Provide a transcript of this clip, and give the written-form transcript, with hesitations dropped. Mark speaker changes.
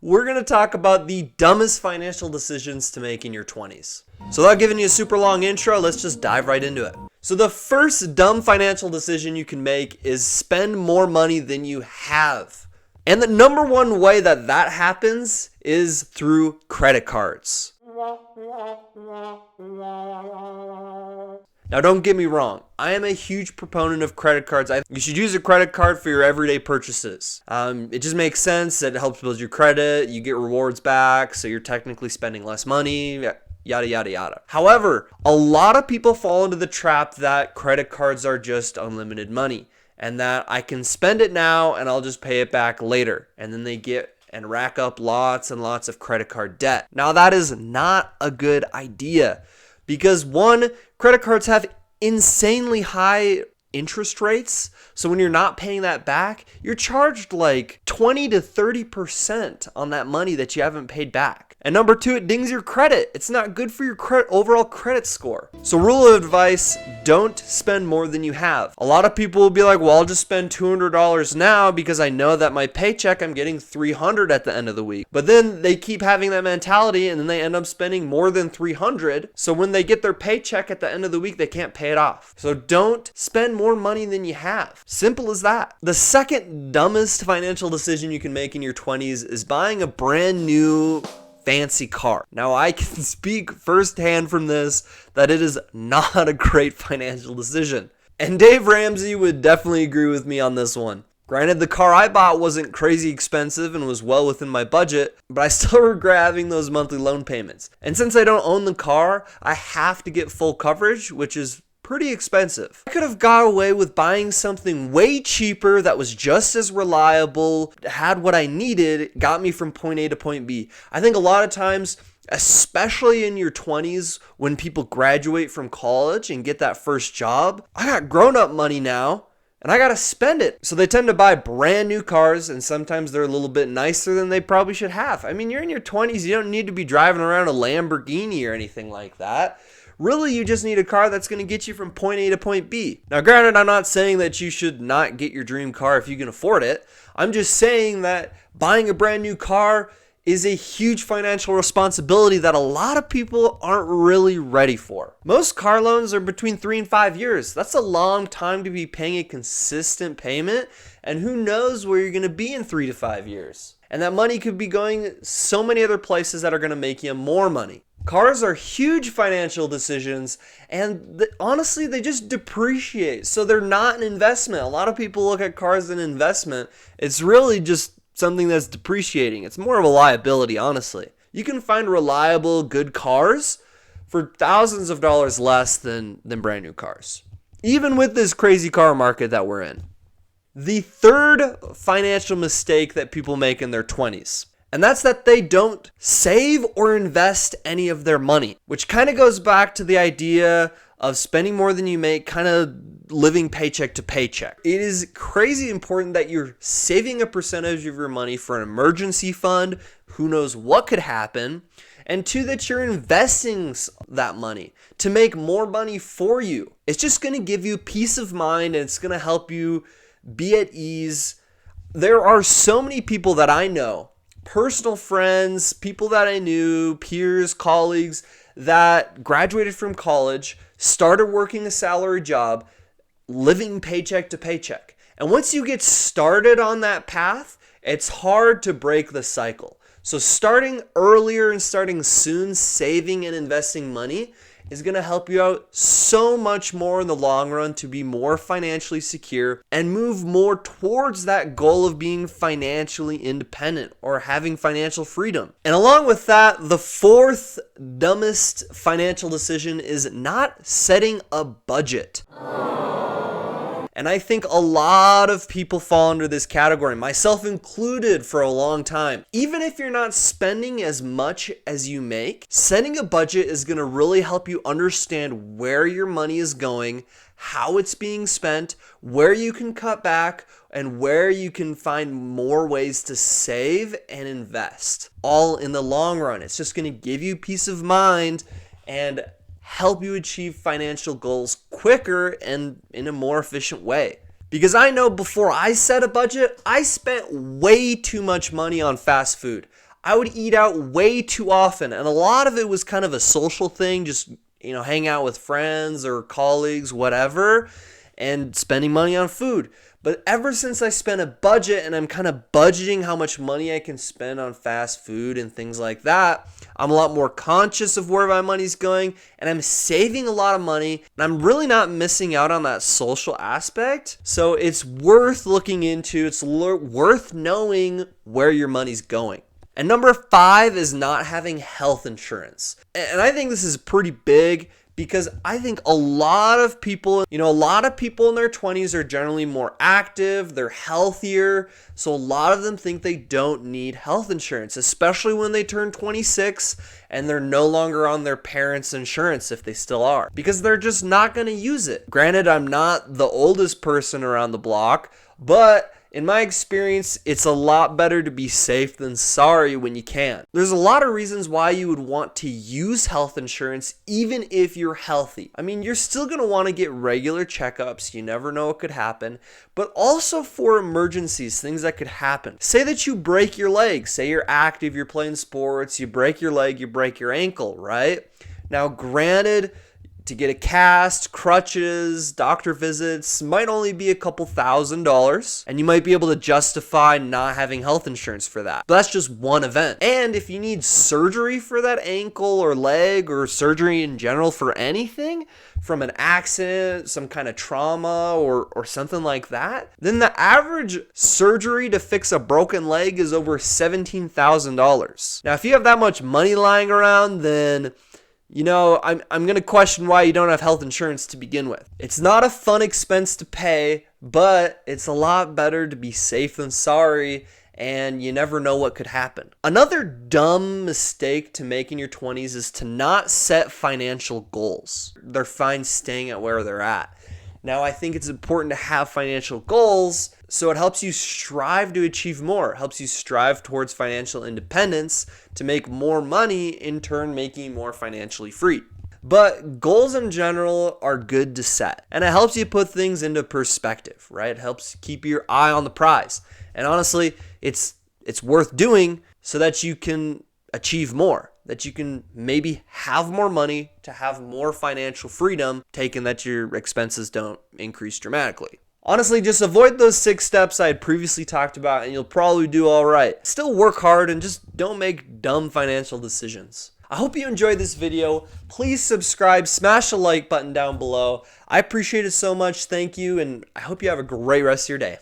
Speaker 1: we're going to talk about the dumbest financial decisions to make in your 20s. So without giving you a super long intro, let's just dive right into it. So the first dumb financial decision you can make is spend more money than you have. And the number one way that that happens is through credit cards. Now, don't get me wrong. I am a huge proponent of credit cards. You should use a credit card for your everyday purchases. It just makes sense. It helps build your credit. You get rewards back, so you're technically spending less money, yada, yada, yada. However, a lot of people fall into the trap that credit cards are just unlimited money and that I can spend it now and I'll just pay it back later. And then they get and rack up lots and lots of credit card debt. Now, that is not a good idea. Because one, credit cards have insanely high interest rates. So when you're not paying that back, you're charged like 20 to 30% on that money that you haven't paid back. And number two, it dings your credit. It's not good for your overall credit score. So rule of advice, don't spend more than you have. A lot of people will be like, well, I'll just spend $200 now because I know that my paycheck, I'm getting $300 at the end of the week. But then they keep having that mentality and then they end up spending more than $300. So when they get their paycheck at the end of the week, they can't pay it off. So don't spend more money than you have. Simple as that. The second dumbest financial decision you can make in your 20s is buying a brand new fancy car. Now, I can speak firsthand from this that it is not a great financial decision. And Dave Ramsey would definitely agree with me on this one. Granted, the car I bought wasn't crazy expensive and was well within my budget, but I still regret having those monthly loan payments. And since I don't own the car, I have to get full coverage, which is pretty expensive. I could have got away with buying something way cheaper that was just as reliable, had what I needed, got me from point A to point B. I think a lot of times, especially in your 20s, when people graduate from college and get that first job, I got grown-up money now, and I gotta spend it. So they tend to buy brand new cars, and sometimes they're a little bit nicer than they probably should have. I mean, you're in your 20s, you don't need to be driving around a Lamborghini or anything like that. Really, you just need a car that's going to get you from point A to point B. Now, granted, I'm not saying that you should not get your dream car if you can afford it. I'm just saying that buying a brand new car is a huge financial responsibility that a lot of people aren't really ready for. Most car loans are between 3 and 5 years. That's a long time to be paying a consistent payment, and who knows where you're going to be in 3 to 5 years. And that money could be going so many other places that are going to make you more money. Cars are huge financial decisions, and honestly, they just depreciate. So they're not an investment. A lot of people look at cars as an investment. It's really just something that's depreciating. It's more of a liability, honestly. You can find reliable, good cars for thousands of dollars less than brand new cars, even with this crazy car market that we're in. The third financial mistake that people make in their 20s, and that's that they don't save or invest any of their money, which kind of goes back to the idea of spending more than you make, kind of living paycheck to paycheck. It is crazy important that you're saving a percentage of your money for an emergency fund. Who knows what could happen? And two, that you're investing that money to make more money for you. It's just going to give you peace of mind, and it's going to help you be at ease. There are so many people that I know, personal friends, people that I knew, peers, colleagues that graduated from college, started working a salary job, living paycheck to paycheck. And once you get started on that path, it's hard to break the cycle. So starting earlier and starting soon, saving and investing money is going to help you out so much more in the long run to be more financially secure and move more towards that goal of being financially independent or having financial freedom. And along with that, the fourth dumbest financial decision is not setting a budget. And I think a lot of people fall under this category, myself included, for a long time. Even if you're not spending as much as you make, setting a budget is going to really help you understand where your money is going, how it's being spent, where you can cut back, and where you can find more ways to save and invest, all in the long run. It's just going to give you peace of mind and help you achieve financial goals quicker and in a more efficient way. Because I know before I set a budget, I spent way too much money on fast food. I would eat out way too often. And a lot of it was kind of a social thing, just, hang out with friends or colleagues, whatever, and spending money on food. But ever since I spent a budget and I'm kind of budgeting how much money I can spend on fast food and things like that, I'm a lot more conscious of where my money's going, and I'm saving a lot of money, and I'm really not missing out on that social aspect. So it's worth looking into. It's worth knowing where your money's going. And number 5 is not having health insurance. And I think this is pretty big, because I think a lot of people in their 20s are generally more active, they're healthier, so a lot of them think they don't need health insurance, especially when they turn 26 and they're no longer on their parents' insurance, if they still are, because they're just not going to use it. Granted, I'm not the oldest person around the block, but in my experience, it's a lot better to be safe than sorry when you can. There's a lot of reasons why you would want to use health insurance even if you're healthy. I mean, you're still going to want to get regular checkups. You never know what could happen. But also for emergencies, things that could happen. Say that you break your leg. Say you're active, you're playing sports, you break your leg, you break your ankle, right? Now, granted, to get a cast, crutches, doctor visits might only be a couple $1,000s, and you might be able to justify not having health insurance for that. But that's just one event. And if you need surgery for that ankle or leg, or surgery in general for anything, from an accident, some kind of trauma, or something like that, then the average surgery to fix a broken leg is over $17,000. Now, if you have that much money lying around, then I'm going to question why you don't have health insurance to begin with. It's not a fun expense to pay, but it's a lot better to be safe than sorry, and you never know what could happen. Another dumb mistake to make in your 20s is to not set financial goals. They're fine staying at where they're at. Now, I think it's important to have financial goals, so it helps you strive to achieve more. It helps you strive towards financial independence to make more money, in turn making you more financially free. But goals in general are good to set, and it helps you put things into perspective, right? It helps keep your eye on the prize. And honestly, it's worth doing so that you can achieve more, that you can maybe have more money to have more financial freedom, taken that your expenses don't increase dramatically. Honestly, just avoid those 6 steps I had previously talked about, and you'll probably do all right. Still work hard and just don't make dumb financial decisions. I hope you enjoyed this video. Please subscribe, smash the like button down below. I appreciate it so much. Thank you, and I hope you have a great rest of your day.